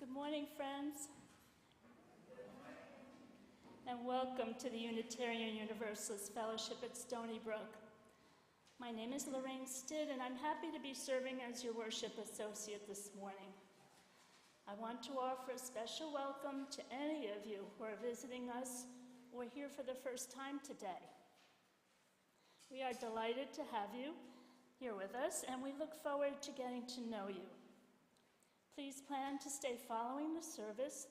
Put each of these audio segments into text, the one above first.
Good morning, friends, and welcome to the Unitarian Universalist Fellowship at Stony Brook. My name is Lorraine Stidd, and I'm happy to be serving as your worship associate this morning. I want to offer a special welcome to any of you who are visiting us or here for the first time today. We are delighted to have you here with us, and we look forward to getting to know you. Please plan to stay following the service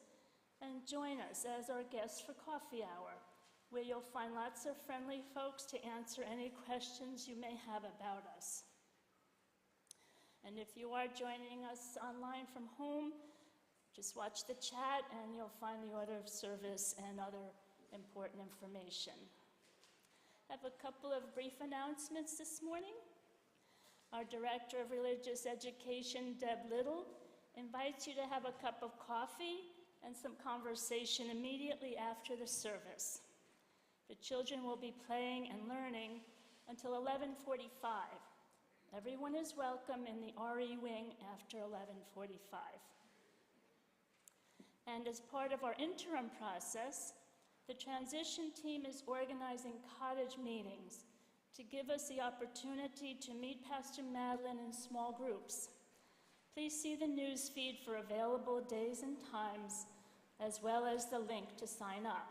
and join us as our guests for coffee hour, where you'll find lots of friendly folks to answer any questions you may have about us. And if you are joining us online from home, just watch the chat and you'll find the order of service and other important information. I have a couple of brief announcements this morning. Our Director of Religious Education, Deb Little, invites you to have a cup of coffee and some conversation immediately after the service. The children will be playing and learning until 11:45. Everyone is welcome in the RE wing after 11:45. And as part of our interim process, the transition team is organizing cottage meetings to give us the opportunity to meet Pastor Madelyn in small groups. Please see the news feed for available days and times, as well as the link to sign up.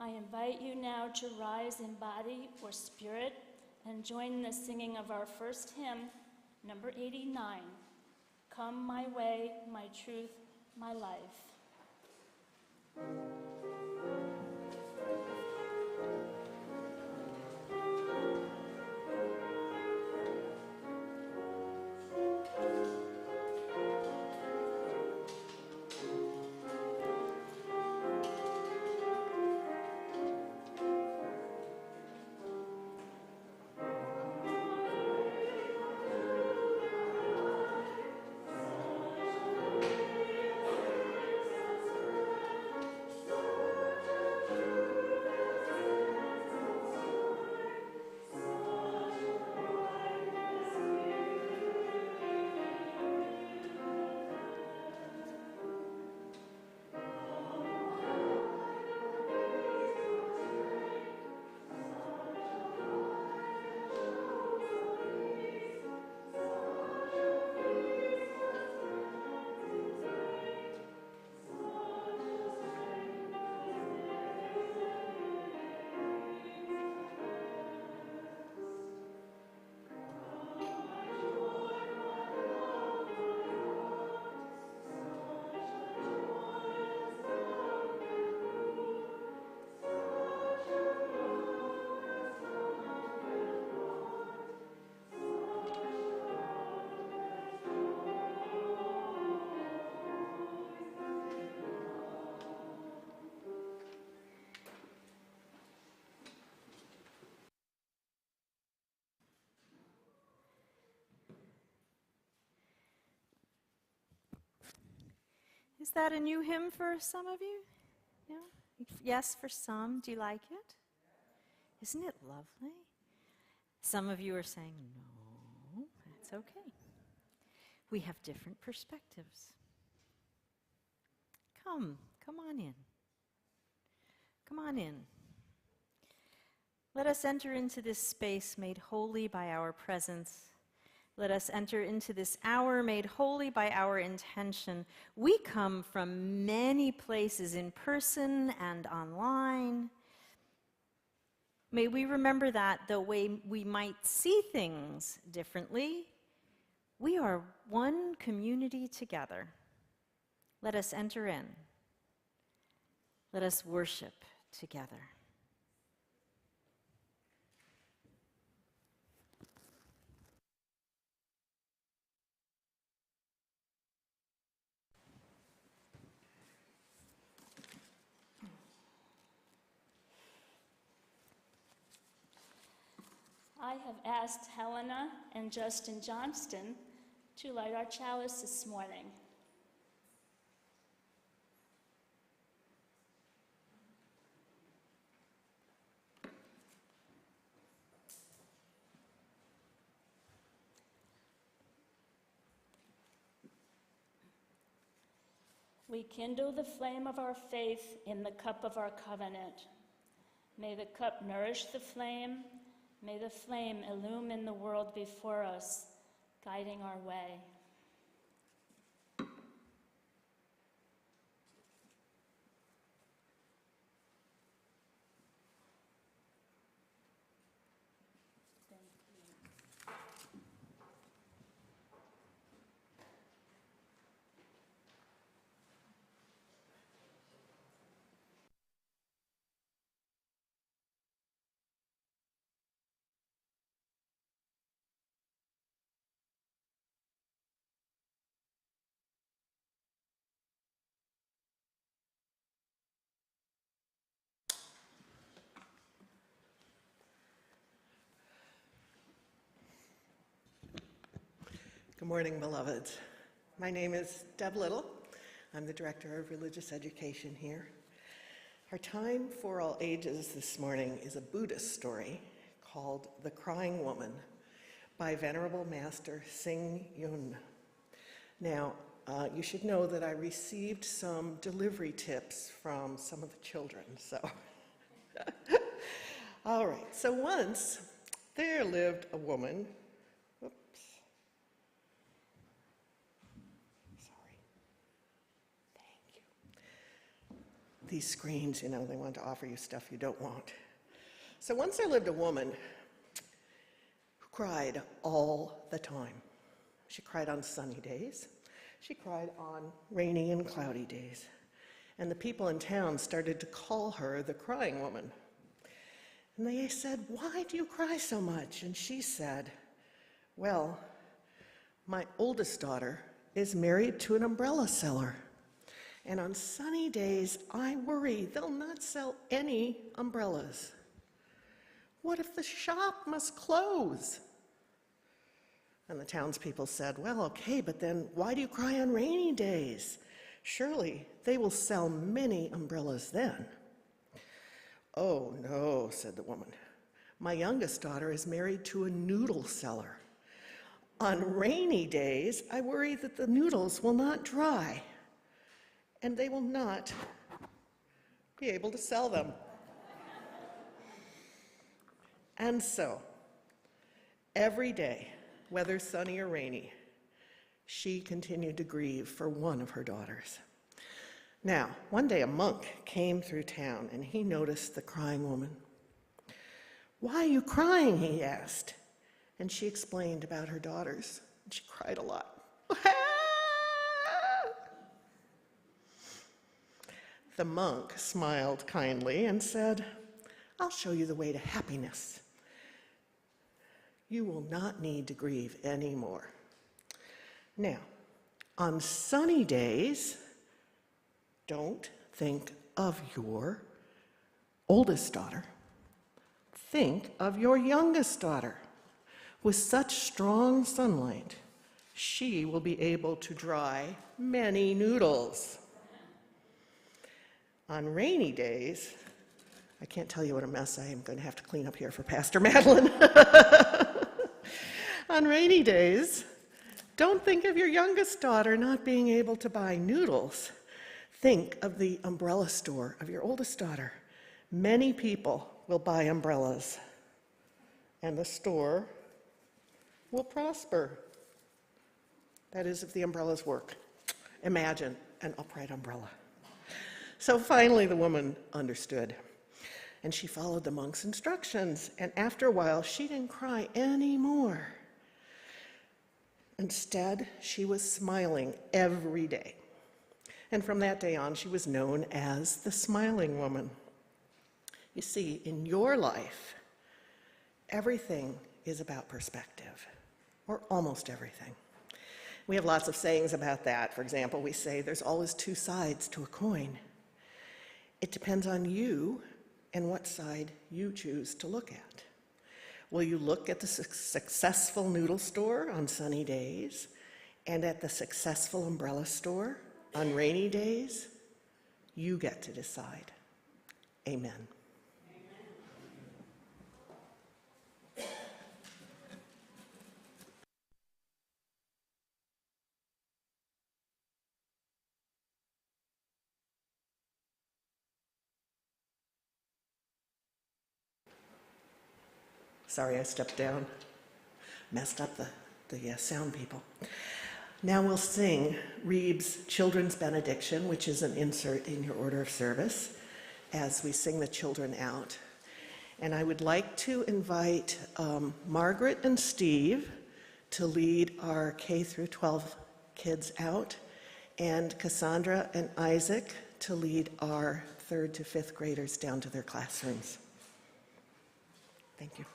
I invite you now to rise in body or spirit and join in the singing of our first hymn, number 89, Come My Way, My Truth, My Life. Is that a new hymn for some of you? Yeah? Yes, for some. Do you like it? Isn't it lovely? Some of you are saying, no, that's okay. We have different perspectives. Come on in. Come on in. Let us enter into this space made holy by our presence. Let us enter into this hour made holy by our intention. We come from many places, in person and online. May we remember that the way we might see things differently, we are one community together. Let us enter in. Let us worship together. I have asked Helena and Justin Johnston to light our chalice this morning. We kindle the flame of our faith in the cup of our covenant. May the cup nourish the flame. May the flame illumine the world before us, guiding our way. Good morning, beloveds. My name is Deb Little. I'm the Director of Religious Education here. Our time for all ages this morning is a Buddhist story called The Crying Woman by Venerable Master Sing Yun. Now, you should know that I received some delivery tips from some of the children, so. All right, so once there lived a woman. These screens, you know, they want to offer you stuff you don't want. So once there lived a woman who cried all the time. She cried on sunny days. She cried on rainy and cloudy days. And the people in town started to call her the crying woman. And they said, "Why do you cry so much?" And she said, "Well, my oldest daughter is married to an umbrella seller. And on sunny days, I worry they'll not sell any umbrellas. What if the shop must close?" And the townspeople said, "Well, okay, but then why do you cry on rainy days? Surely they will sell many umbrellas then." "Oh, no," said the woman. "My youngest daughter is married to a noodle seller. On rainy days, I worry that the noodles will not dry, and they will not be able to sell them." And so, every day, whether sunny or rainy, she continued to grieve for one of her daughters. Now, one day a monk came through town and he noticed the crying woman. "Why are you crying?" he asked. And she explained about her daughters. And she cried a lot. The monk smiled kindly and said, "I'll show you the way to happiness. You will not need to grieve anymore. Now, on sunny days, don't think of your oldest daughter. Think of your youngest daughter. With such strong sunlight, she will be able to dry many noodles. On rainy days," I can't tell you what a mess I am going to have to clean up here for Pastor Madelyn. "On rainy days, don't think of your youngest daughter not being able to buy noodles. Think of the umbrella store of your oldest daughter. Many people will buy umbrellas, and the store will prosper." That is, if the umbrellas work. Imagine an upright umbrella. So finally the woman understood, and she followed the monk's instructions, and after a while she didn't cry anymore. Instead, she was smiling every day. And from that day on, she was known as the Smiling Woman. You see, in your life, everything is about perspective, or almost everything. We have lots of sayings about that. For example, we say there's always two sides to a coin. It depends on you and what side you choose to look at. Will you look at the successful noodle store on sunny days and at the successful umbrella store on rainy days? You get to decide. Amen. Sorry, I stepped down. Messed up the sound people. Now we'll sing Reeb's Children's Benediction, which is an insert in your order of service, as we sing the children out. And I would like to invite Margaret and Steve to lead our K through 12 kids out, and Cassandra and Isaac to lead our 3rd to 5th graders down to their classrooms. Thank you.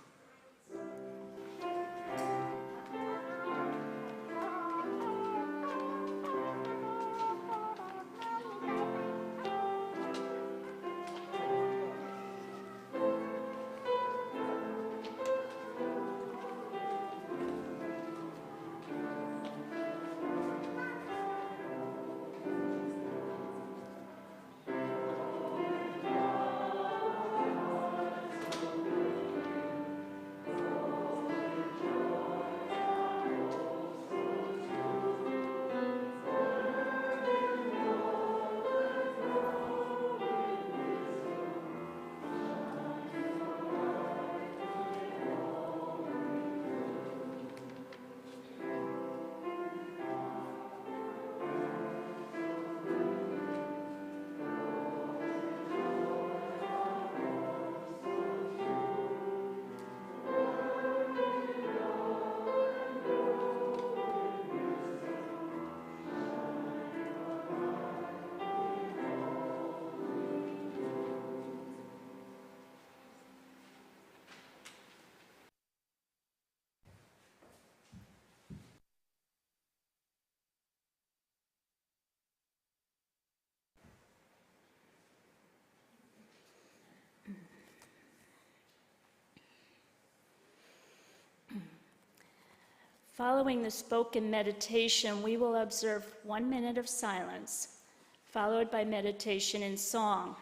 Following the spoken meditation, we will observe 1 minute of silence, followed by meditation in song.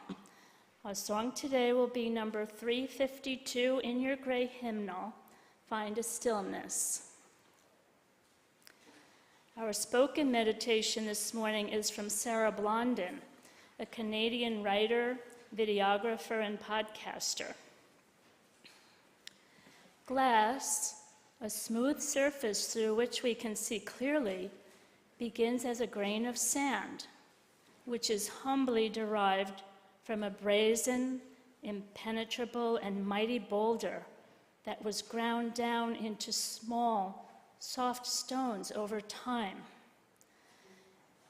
Our song today will be number 352 in your gray hymnal, Find a Stillness. Our spoken meditation this morning is from Sarah Blondin, a Canadian writer, videographer, and podcaster. Glass, a smooth surface through which we can see clearly, begins as a grain of sand, which is humbly derived from a brazen, impenetrable, and mighty boulder that was ground down into small, soft stones over time.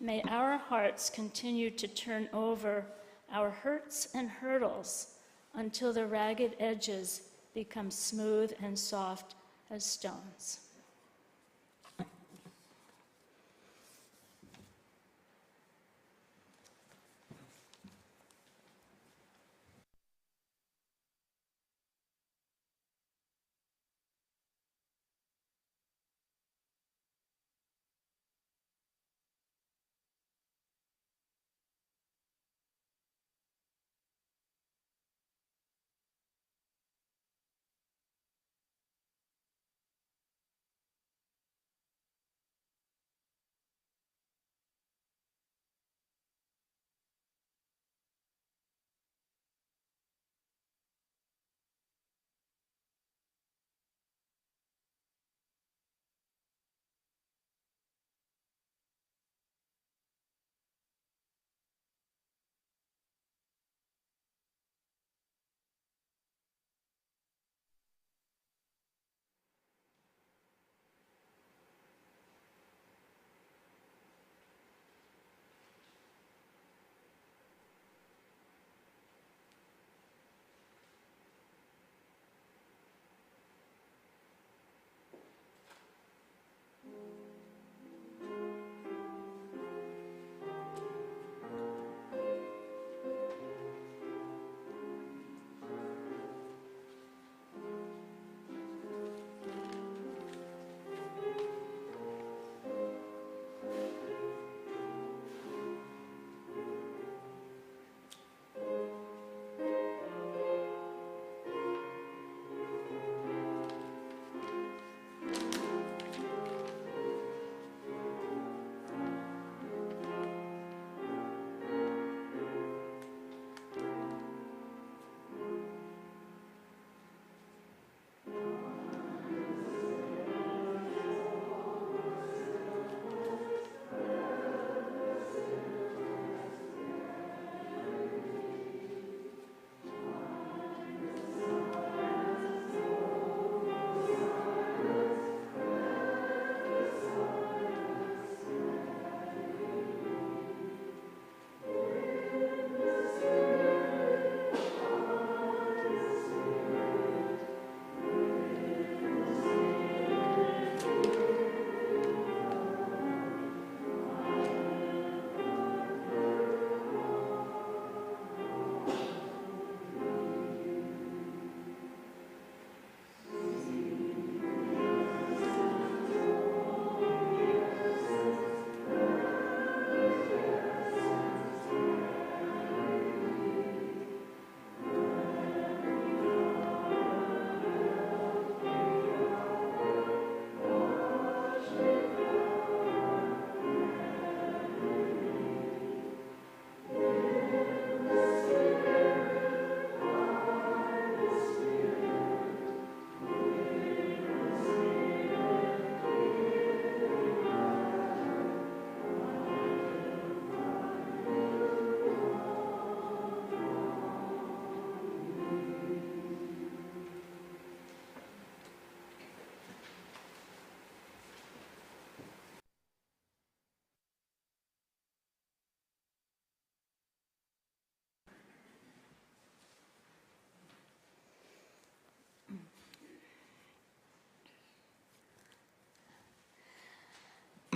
May our hearts continue to turn over our hurts and hurdles until the ragged edges become smooth and soft as stones.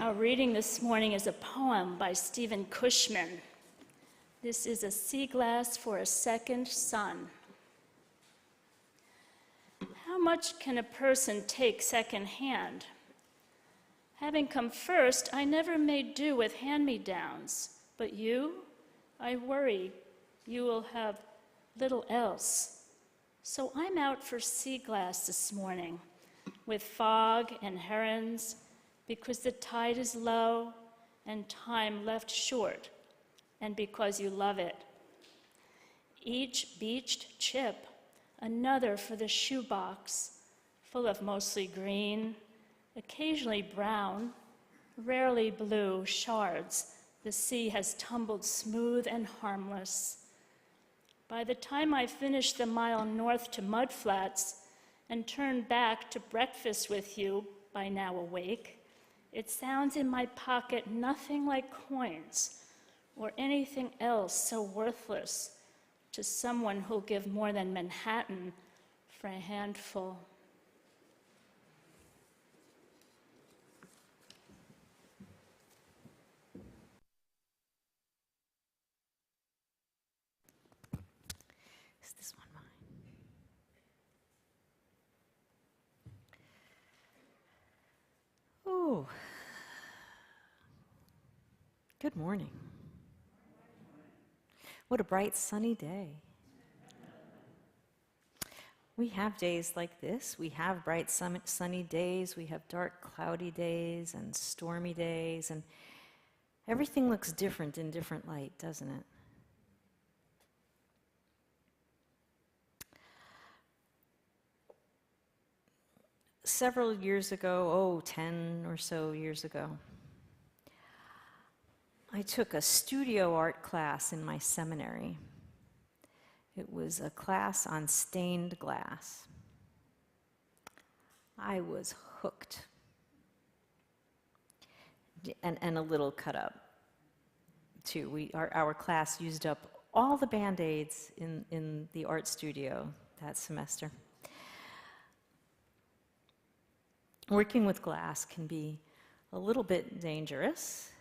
Our reading this morning is a poem by Stephen Cushman. This is A Sea Glass for a Second Sun. How much can a person take second-hand? Having come first, I never made do with hand-me-downs. But you, I worry, you will have little else. So I'm out for sea glass this morning, with fog and herons, because the tide is low and time left short, and because you love it. Each beached chip, another for the shoebox, full of mostly green, occasionally brown, rarely blue shards the sea has tumbled smooth and harmless. By the time I finish the mile north to Mudflats and turn back to breakfast with you, by now awake, it sounds in my pocket nothing like coins or anything else so worthless to someone who'll give more than Manhattan for a handful. Is this one mine? Oh, good morning. What a bright sunny day. We have days like this. We have bright sunny days. We have dark cloudy days and stormy days, and everything looks different in different light, doesn't it? Several years ago, 10 or so years ago, I took a studio art class in my seminary. It was a class on stained glass. I was hooked. And a little cut up, too. Our class used up all the Band-Aids in the art studio that semester. Working with glass can be a little bit dangerous.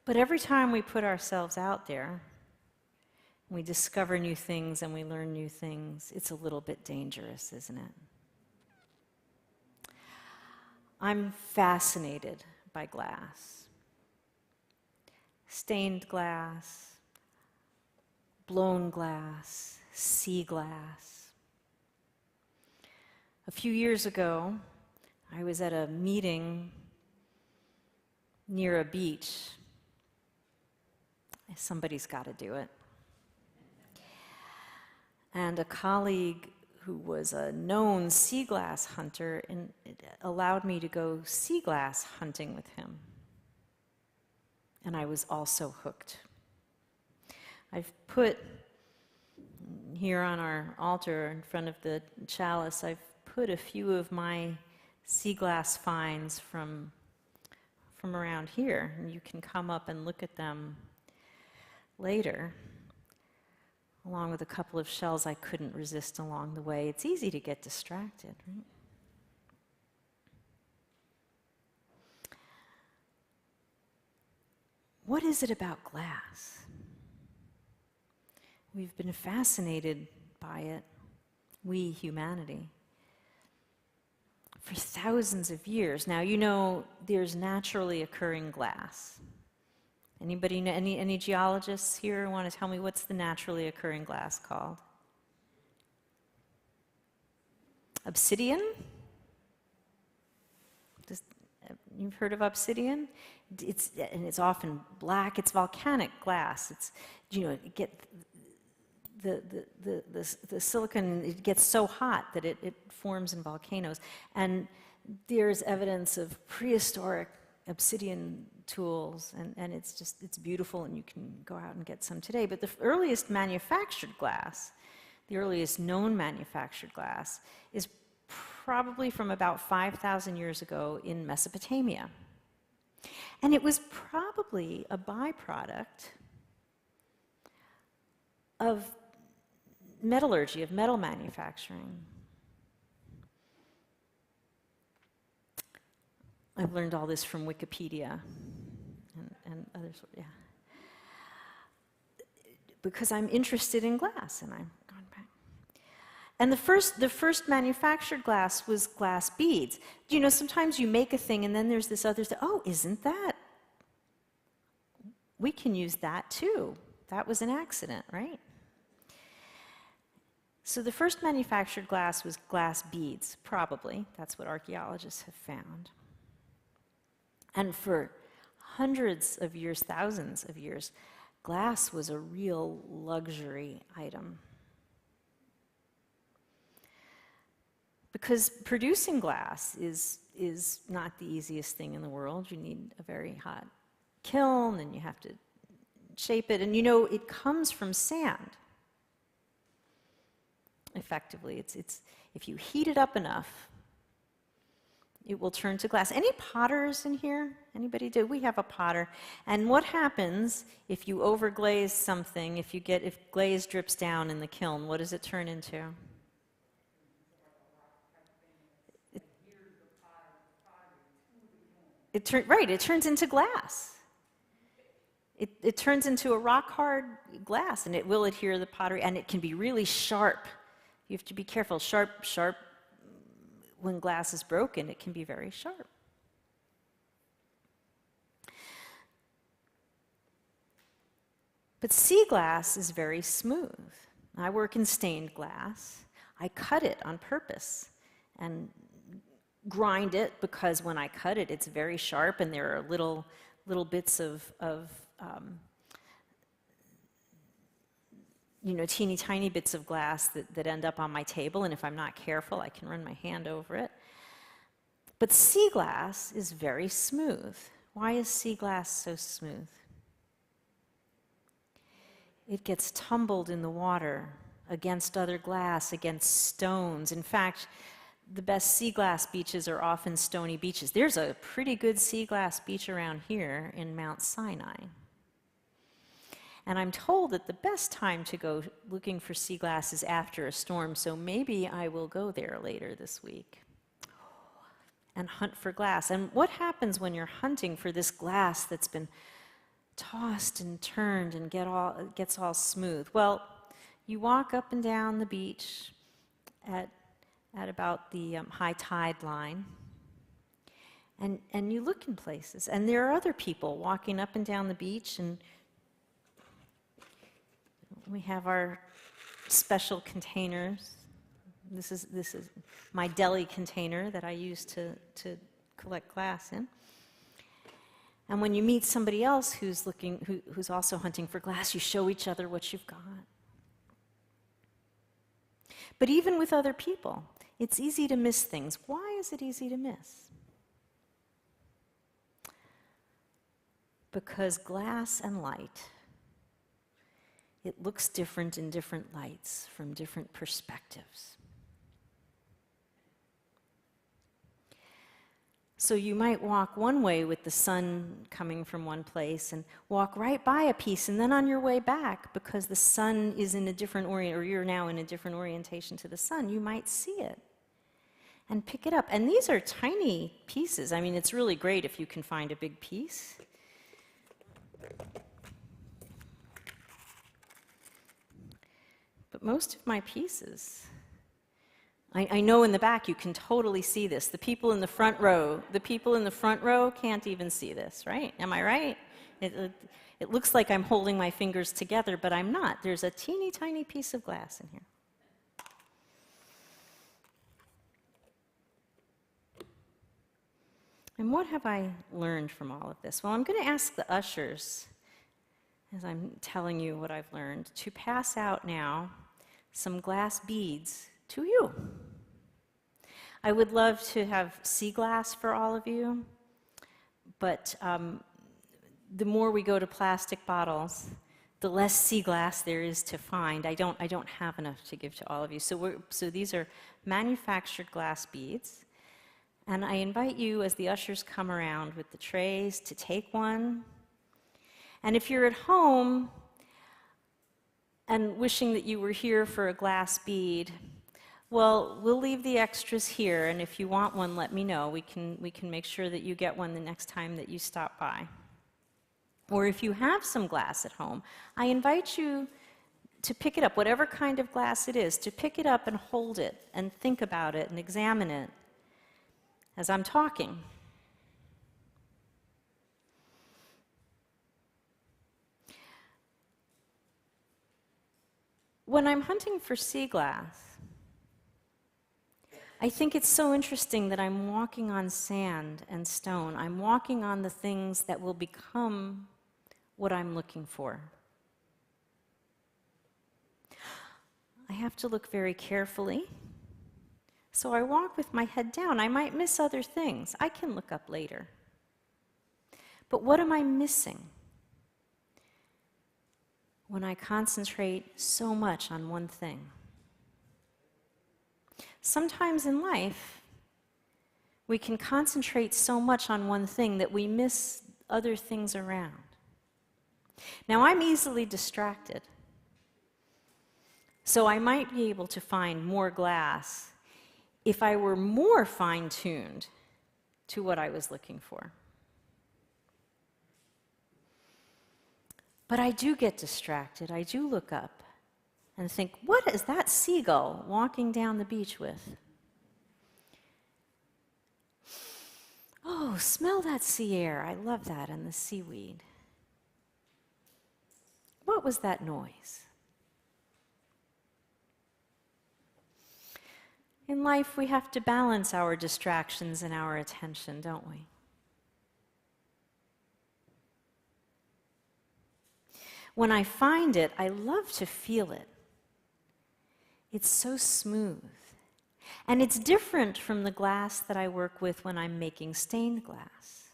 But every time we put ourselves out there, we discover new things and we learn new things, it's a little bit dangerous, isn't it? I'm fascinated by glass. Stained glass, blown glass, sea glass. A few years ago, I was at a meeting near a beach. Somebody's got to do it. And a colleague who was a known sea glass hunter allowed me to go sea glass hunting with him. And I was also hooked. I've put here on our altar in front of the chalice, I've put a few of my sea glass finds from around here, and you can come up and look at them later, along with a couple of shells I couldn't resist along the way. It's easy to get distracted, right? What is it about glass? We've been fascinated by it, we, humanity, for thousands of years. Now, you know there's naturally occurring glass. Anybody know, any geologists here want to tell me what's the naturally occurring glass called? Obsidian? You've heard of obsidian? It's often black. It's volcanic glass. It's, the silicon, it gets so hot that it forms in volcanoes. And there's evidence of prehistoric obsidian tools, and it's beautiful, and you can go out and get some today. But the earliest manufactured glass, the earliest known manufactured glass, is probably from about 5,000 years ago in Mesopotamia. And it was probably a byproduct of metallurgy, of metal manufacturing. I've learned all this from Wikipedia and others, yeah. Because I'm interested in glass, and I'm going back. And the first manufactured glass was glass beads. You know, sometimes you make a thing, and then there's this other thing. Oh, isn't that? We can use that too. That was an accident, right? So the first manufactured glass was glass beads, probably. That's what archaeologists have found. And for hundreds of years, thousands of years, glass was a real luxury item. Because producing glass is not the easiest thing in the world. You need a very hot kiln, and you have to shape it. And you know, it comes from sand. Effectively, it's if you heat it up enough, it will turn to glass. Any potters in here? Anybody do? We have a potter. And what happens if you overglaze something, if glaze drips down in the kiln, what does it turn into? It turns into glass. It turns into a rock-hard glass, and it will adhere to the pottery, and it can be really sharp. You have to be careful. Sharp, when glass is broken, it can be very sharp. But sea glass is very smooth. I work in stained glass. I cut it on purpose and grind it, because when I cut it, it's very sharp, and there are little bits of teeny tiny bits of glass that end up on my table, and if I'm not careful, I can run my hand over it. But sea glass is very smooth. Why is sea glass so smooth? It gets tumbled in the water against other glass, against stones. In fact, the best sea glass beaches are often stony beaches. There's a pretty good sea glass beach around here in Mount Sinai. And I'm told that the best time to go looking for sea glass is after a storm, so maybe I will go there later this week and hunt for glass. And what happens when you're hunting for this glass that's been tossed and turned and gets all smooth? Well, you walk up and down the beach at about the high tide line, and you look in places, and there are other people walking up and down the beach, and we have our special containers. This is my deli container that I use to collect glass in. And when you meet somebody else who's also hunting for glass, you show each other what you've got. But even with other people, it's easy to miss things. Why is it easy to miss? Because glass and light, it looks different in different lights from different perspectives. So you might walk one way with the sun coming from one place and walk right by a piece, and then on your way back, because the sun is in a different or you're now in a different orientation to the sun, you might see it and pick it up. And these are tiny pieces. I mean, it's really great if you can find a big piece. But most of my pieces, I know in the back you can totally see this. The people in the front row can't even see this, right? Am I right? It looks like I'm holding my fingers together, but I'm not. There's a teeny tiny piece of glass in here. And what have I learned from all of this? Well, I'm going to ask the ushers, as I'm telling you what I've learned, to pass out now some glass beads to you. I would love to have sea glass for all of you, but the more we go to plastic bottles, the less sea glass there is to find. I don't have enough to give to all of you. So these are manufactured glass beads, and I invite you, as the ushers come around with the trays, to take one. And if you're at home and wishing that you were here for a glass bead, Well, we'll leave the extras here, and if you want one, let me know. We can make sure that you get one the next time that you stop by. Or if you have some glass at home, I invite you to pick it up, whatever kind of glass it is, to pick it up and hold it and think about it and examine it as I'm talking. When I'm hunting for sea glass, I think it's so interesting that I'm walking on sand and stone. I'm walking on the things that will become what I'm looking for. I have to look very carefully. So I walk with my head down. I might miss other things. I can look up later. But what am I missing when I concentrate so much on one thing? Sometimes in life, we can concentrate so much on one thing that we miss other things around. Now, I'm easily distracted, so I might be able to find more glass if I were more fine-tuned to what I was looking for. But I do get distracted. I do look up and think, what is that seagull walking down the beach with? Oh, smell that sea air. I love that, and the seaweed. What was that noise? In life, we have to balance our distractions and our attention, don't we? When I find it, I love to feel it. It's so smooth. And it's different from the glass that I work with when I'm making stained glass.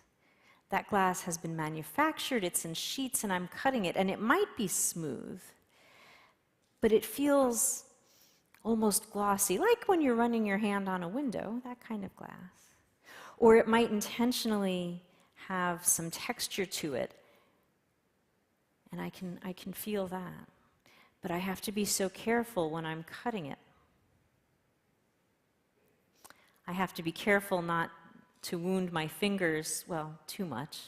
That glass has been manufactured, it's in sheets, and I'm cutting it, and it might be smooth, but it feels almost glossy, like when you're running your hand on a window, that kind of glass. Or it might intentionally have some texture to it, and I can feel that. But I have to be so careful when I'm cutting it. I have to be careful not to wound my fingers, well, too much.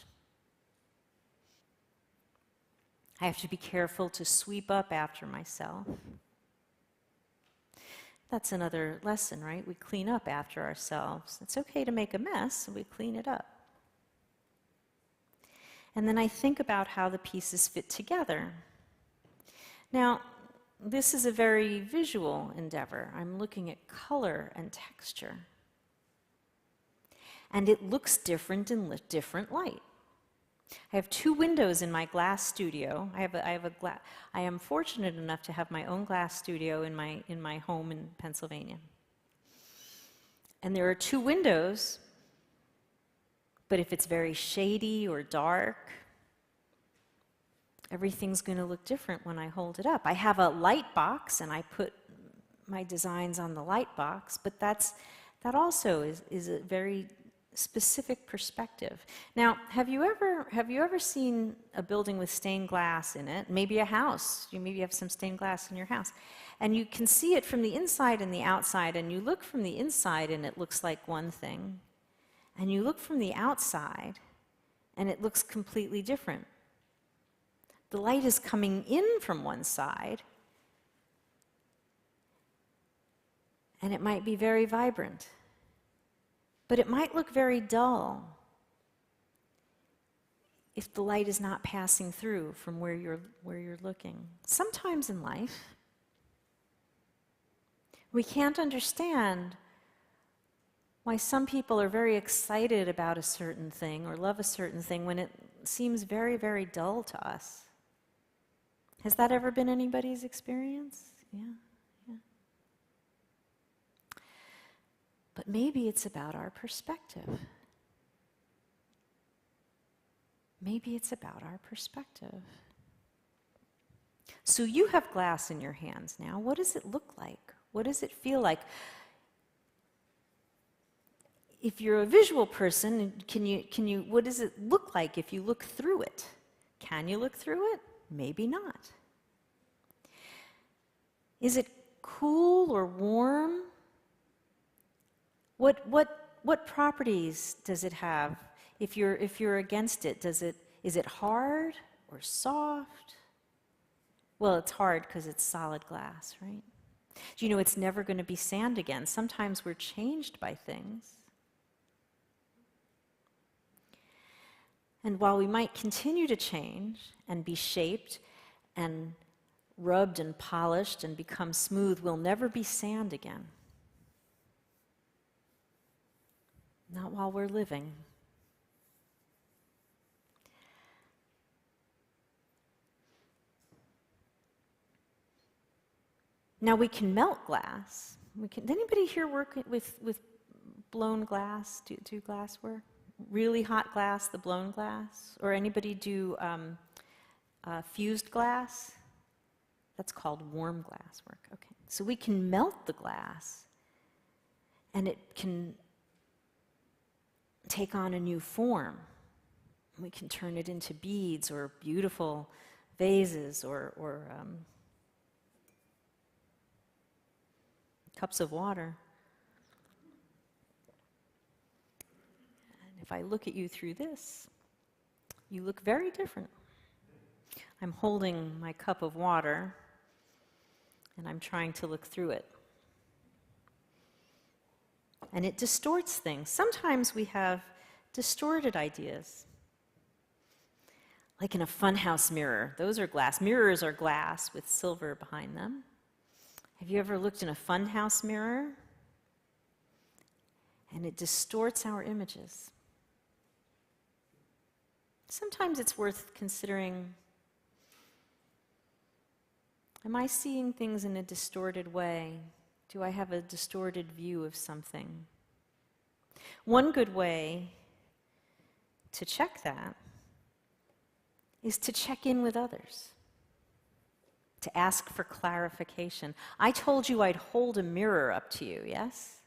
I have to be careful to sweep up after myself. That's another lesson, right? We clean up after ourselves. It's okay to make a mess, so we clean it up. And then I think about how the pieces fit together. Now, this is a very visual endeavor. I'm looking at color and texture. And it looks different in different light. I have 2 windows in my glass studio. I am fortunate enough to have my own glass studio in my home in Pennsylvania. And there are 2 windows, but if it's very shady or dark, everything's going to look different when I hold it up. I have a light box, and I put my designs on the light box, but that also is a very specific perspective. Now, have you ever seen a building with stained glass in it? Maybe a house. Maybe you have some stained glass in your house. And you can see it from the inside and the outside, and you look from the inside and it looks like one thing. And you look from the outside and it looks completely different. The light is coming in from one side, and it might be very vibrant. But it might look very dull if the light is not passing through from where you're looking. Sometimes in life, we can't understand why some people are very excited about a certain thing or love a certain thing when it seems very, very dull to us. Has that ever been anybody's experience? Yeah. But maybe it's about our perspective. Maybe it's about our perspective. So you have glass in your hands now. What does it look like? What does it feel like? If you're a visual person, what does it look like if you look through it? Can you look through it? Maybe not. Is it cool or warm What properties does it have? If you're against it, is it hard or soft? Well, it's hard because it's solid glass, right? Do you know it's never going to be sand again? Sometimes we're changed by things. And while we might continue to change and be shaped and rubbed and polished and become smooth, we'll never be sand again. Not while we're living. Now we can melt glass. Did anybody here work with blown glass, do glassware? Really hot glass, the blown glass? Or anybody do fused glass? That's called warm glass work. Okay. So we can melt the glass and it can take on a new form. We can turn it into beads or beautiful vases or cups of water. And if I look at you through this, you look very different. I'm holding my cup of water, and I'm trying to look through it. And it distorts things. Sometimes we have distorted ideas. Like in a funhouse mirror. Those are glass. Mirrors are glass with silver behind them. Have you ever looked in a funhouse mirror? And it distorts our images. Sometimes it's worth considering, am I seeing things in a distorted way? Do I have a distorted view of something? One good way to check that is to check in with others, to ask for clarification. I told you I'd hold a mirror up to you, yes?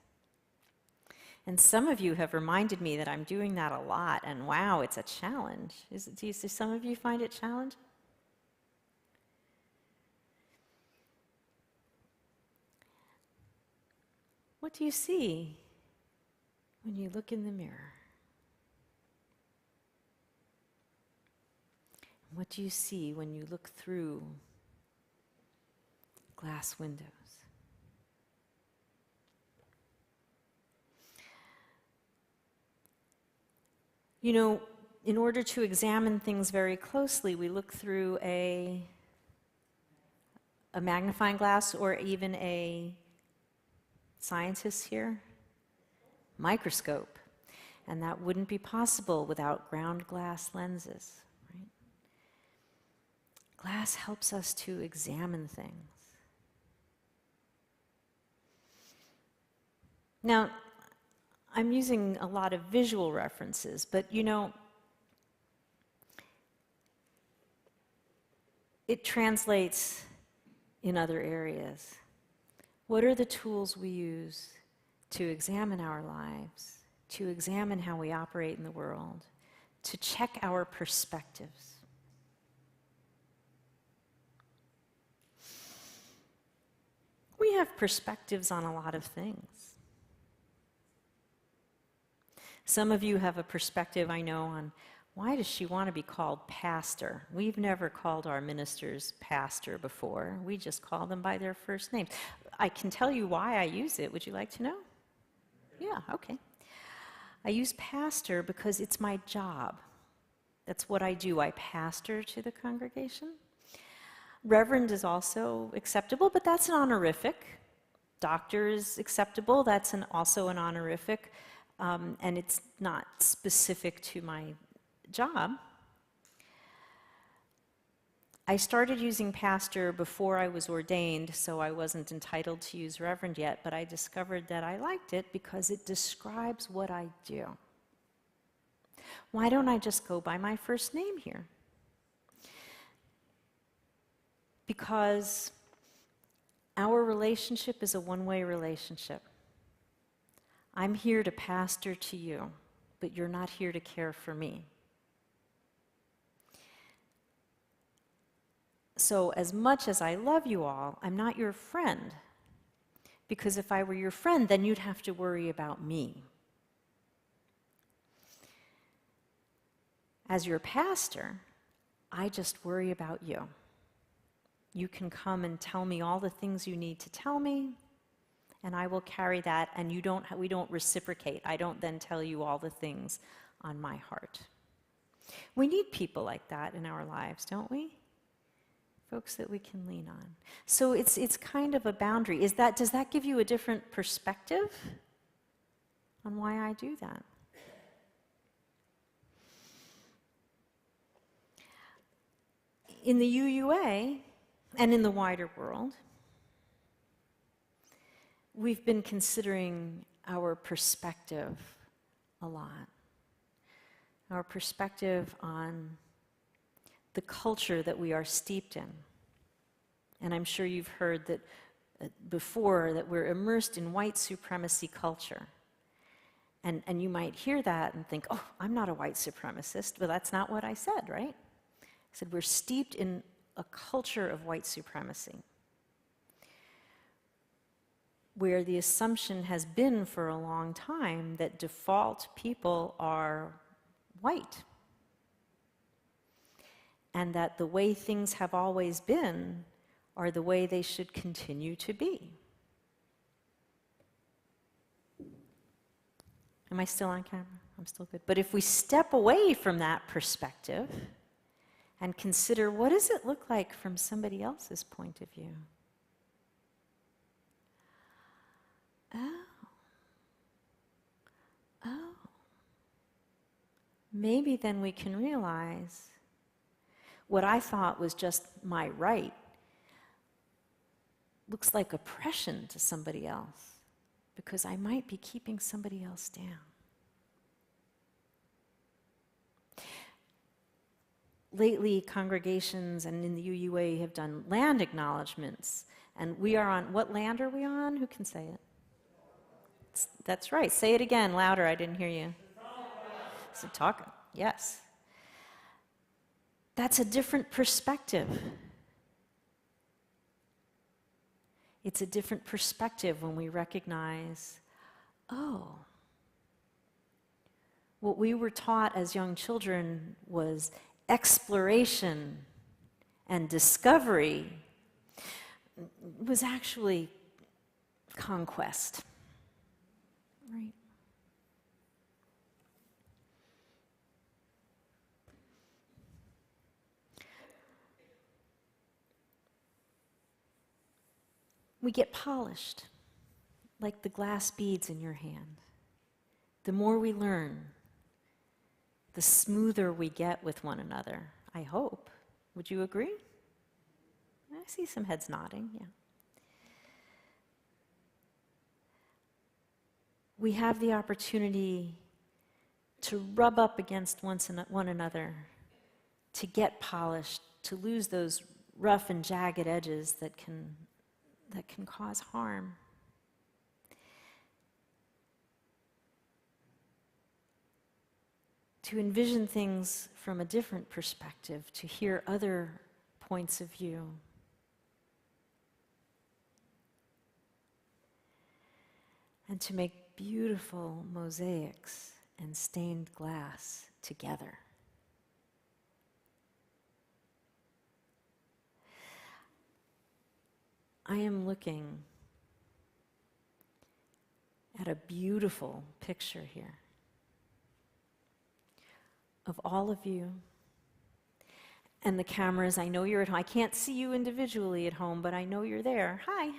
And some of you have reminded me that I'm doing that a lot, and wow, it's a challenge. Do some of you find it challenging? What do you see when you look in the mirror? What do you see when you look through glass windows? You know, in order to examine things very closely, we look through a magnifying glass, or even a scientists here, microscope. And that wouldn't be possible without ground glass lenses, right? Glass helps us to examine things. Now, I'm using a lot of visual references, but you know, it translates in other areas. What are the tools we use to examine our lives, to examine how we operate in the world, to check our perspectives? We have perspectives on a lot of things. Some of you have a perspective, I know, on why does she want to be called pastor? We've never called our ministers pastor before. We just call them by their first names. I can tell you why I use it. Would you like to know? Yeah, okay. I use pastor because it's my job. That's what I do. I pastor to the congregation. Reverend is also acceptable, but that's an honorific. Doctor is acceptable. That's also an honorific. And it's not specific to my job. I started using pastor before I was ordained, so I wasn't entitled to use reverend yet, but I discovered that I liked it because it describes what I do. Why don't I just go by my first name here? Because our relationship is a one-way relationship. I'm here to pastor to you, but you're not here to care for me. So as much as I love you all, I'm not your friend, Because if I were your friend, then you'd have to worry about me. As your pastor, I just worry about you. You can come and tell me all the things you need to tell me, and I will carry that, and we don't reciprocate. I don't then tell you all the things on my heart. We need people like that in our lives, don't we? Folks that we can lean on. So it's kind of a boundary. Does that give you a different perspective on why I do that? In the UUA and in the wider world, we've been considering our perspective a lot. Our perspective on the culture that we are steeped in. And I'm sure you've heard that before that we're immersed in white supremacy culture. And you might hear that and think, oh, I'm not a white supremacist, but that's not what I said, right? I said we're steeped in a culture of white supremacy, where the assumption has been for a long time that default people are white, and that the way things have always been are the way they should continue to be. Am I still on camera? I'm still good. But if we step away from that perspective and consider, what does it look like from somebody else's point of view? Oh. Maybe then we can realize what I thought was just my right looks like oppression to somebody else, because I might be keeping somebody else down. Lately, congregations and in the UUA have done land acknowledgements, and we are on, what land are we on? Who can say it? That's right. Say it again, louder. I didn't hear you. So talk. Yes. That's a different perspective. It's a different perspective when we recognize, oh, what we were taught as young children was exploration and discovery was actually conquest. Right? We get polished, like the glass beads in your hand. The more we learn, the smoother we get with one another, I hope. Would you agree? I see some heads nodding, yeah. We have the opportunity to rub up against one another, to get polished, to lose those rough and jagged edges that can cause harm. To envision things from a different perspective, to hear other points of view. And to make beautiful mosaics and stained glass together. I am looking at a beautiful picture here of all of you. And the cameras, I know you're at home. I can't see you individually at home, but I know you're there. Hi.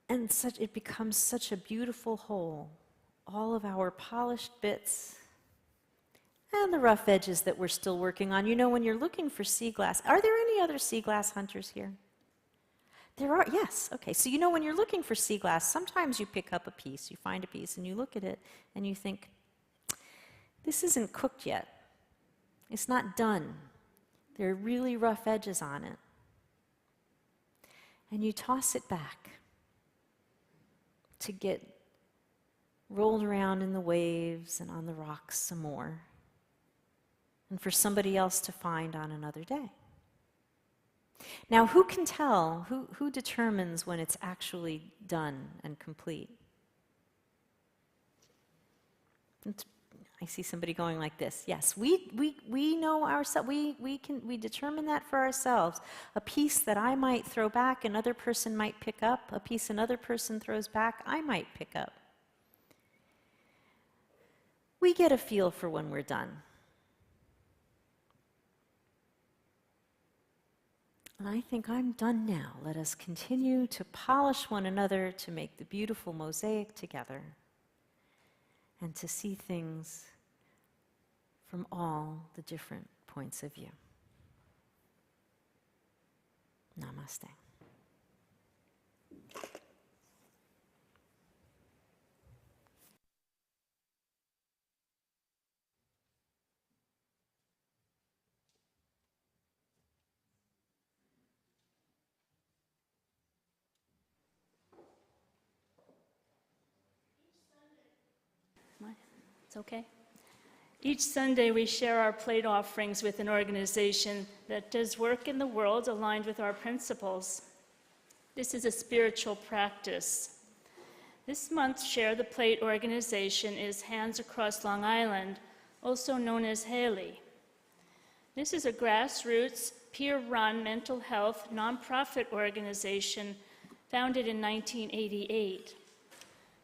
And it becomes such a beautiful whole. All of our polished bits and the rough edges that we're still working on. You know, when you're looking for sea glass, are there any other sea glass hunters here? There are, yes, okay. So you know when you're looking for sea glass, sometimes you pick up a piece, you find a piece, and you look at it, and you think, this isn't cooked yet. It's not done. There are really rough edges on it. And you toss it back to get rolled around in the waves and on the rocks some more. and for somebody else to find on another day. Now, who can tell? Who determines when it's actually done and complete? I see somebody going like this. Yes, we know ourselves. We determine that for ourselves. A piece that I might throw back, another person might pick up. A piece another person throws back, I might pick up. We get a feel for when we're done. And I think I'm done now. Let us continue to polish one another to make the beautiful mosaic together and to see things from all the different points of view. Namaste. It's okay. Each Sunday, we share our plate offerings with an organization that does work in the world aligned with our principles. This is a spiritual practice. This month's Share the Plate organization is Hands Across Long Island, also known as HALEY. This is a grassroots, peer-run mental health nonprofit organization founded in 1988.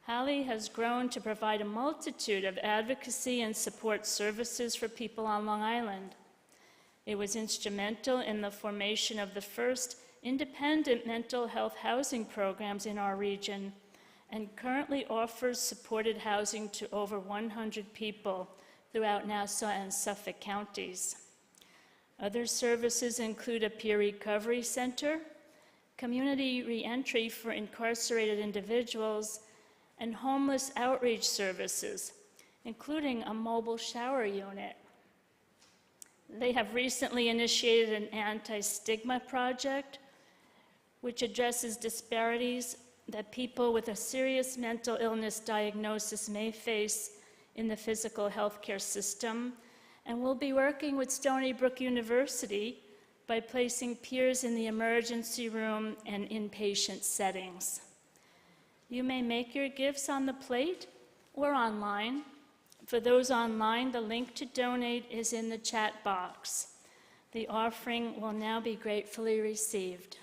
HALEY has grown to provide a multitude of advocacy and support services for people on Long Island. It was instrumental in the formation of the first independent mental health housing programs in our region and currently offers supported housing to over 100 people throughout Nassau and Suffolk counties. Other services include a peer recovery center, community reentry for incarcerated individuals, and homeless outreach services, including a mobile shower unit. They have recently initiated an anti-stigma project, which addresses disparities that people with a serious mental illness diagnosis may face in the physical healthcare system, and will be working with Stony Brook University by placing peers in the emergency room and inpatient settings. You may make your gifts on the plate or online. For those online, the link to donate is in the chat box. The offering will now be gratefully received.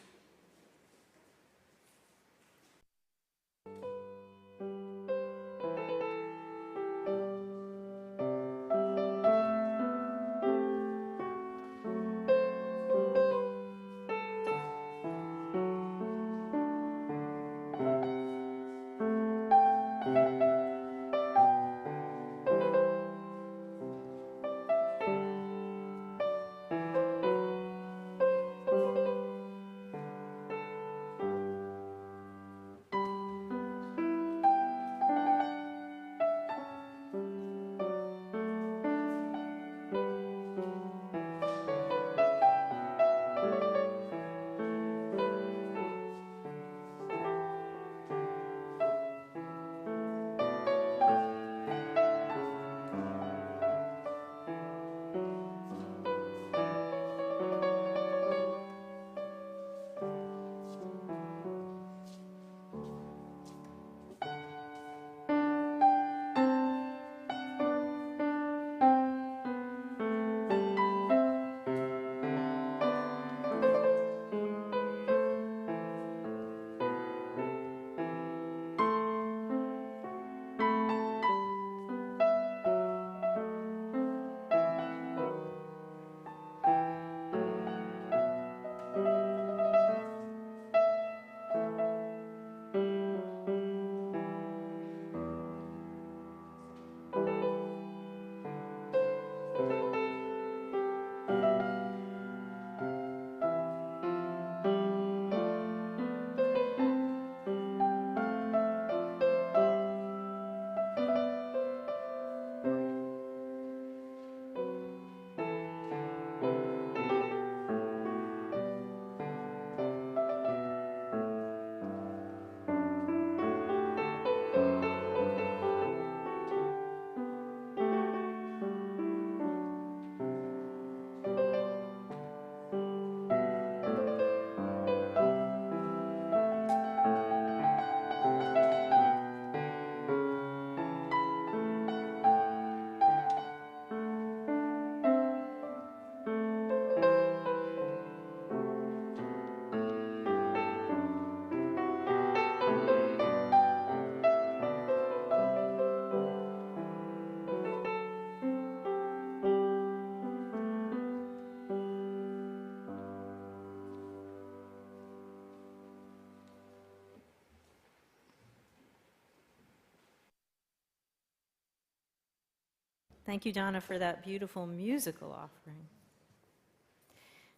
Thank you, Donna, for that beautiful musical offering.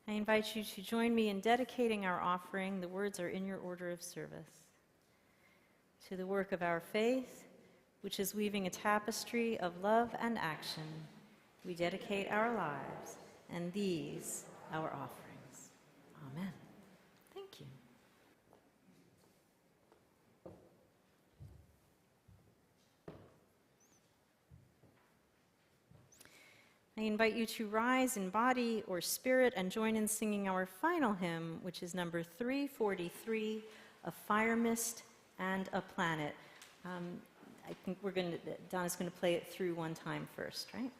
I invite you to join me in dedicating our offering. The words are in your order of service. To the work of our faith, which is weaving a tapestry of love and action, we dedicate our lives and these our offerings. Amen. Thank you. I invite you to rise in body or spirit and join in singing our final hymn, which is number 343, A Fire Mist and a Planet. I think Donna's going to play it through one time first, right?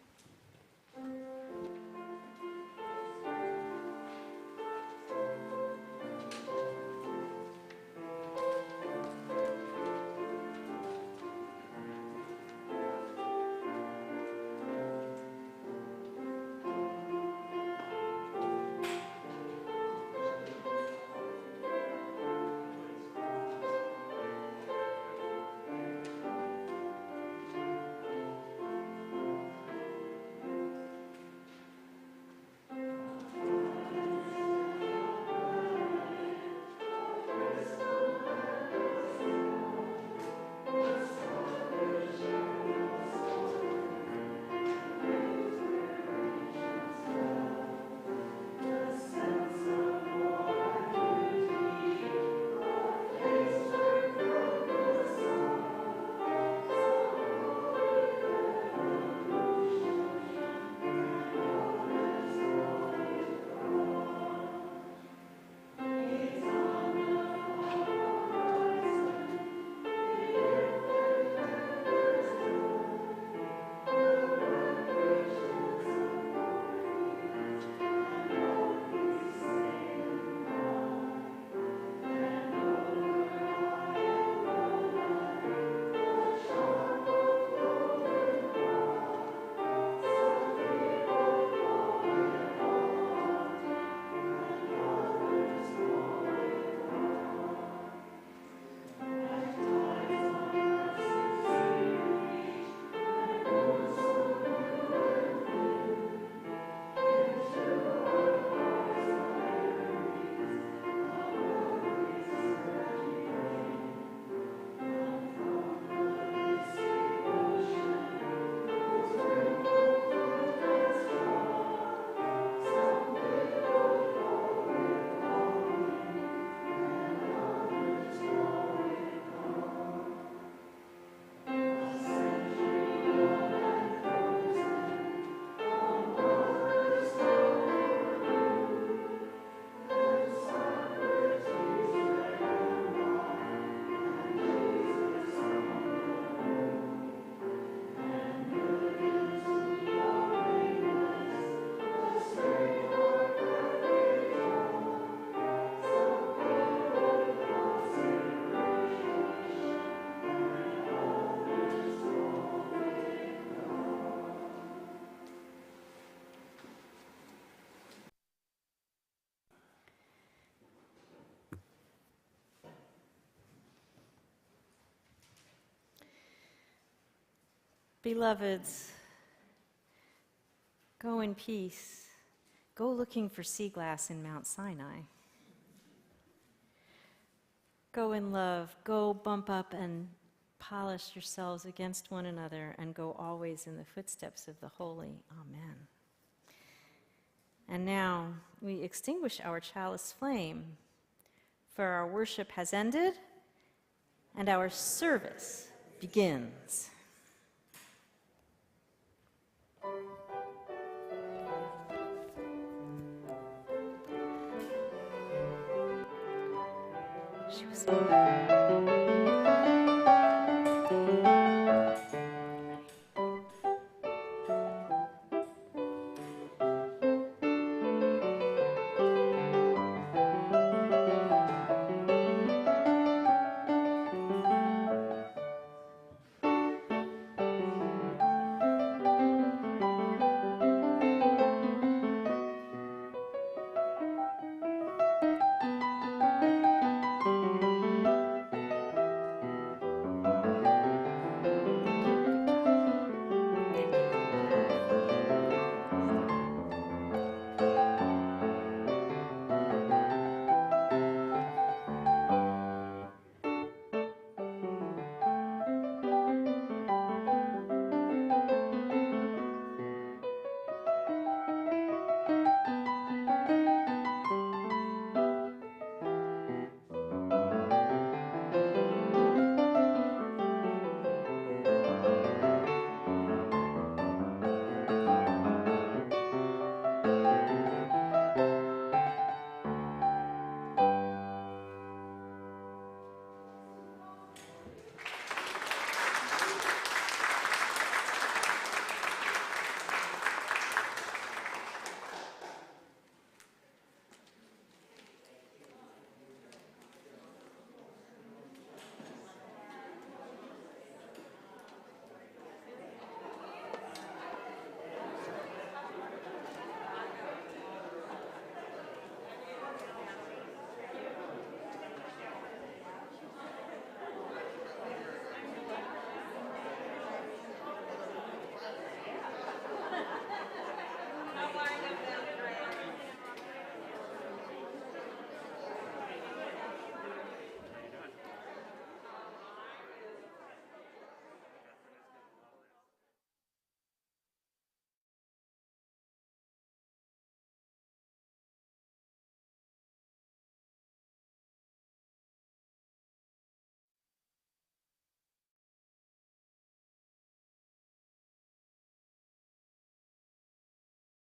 Beloveds, go in peace. Go looking for sea glass in Mount Sinai. Go in love. Go bump up and polish yourselves against one another, and go always in the footsteps of the holy. Amen. And now we extinguish our chalice flame, for our worship has ended and our service begins. She was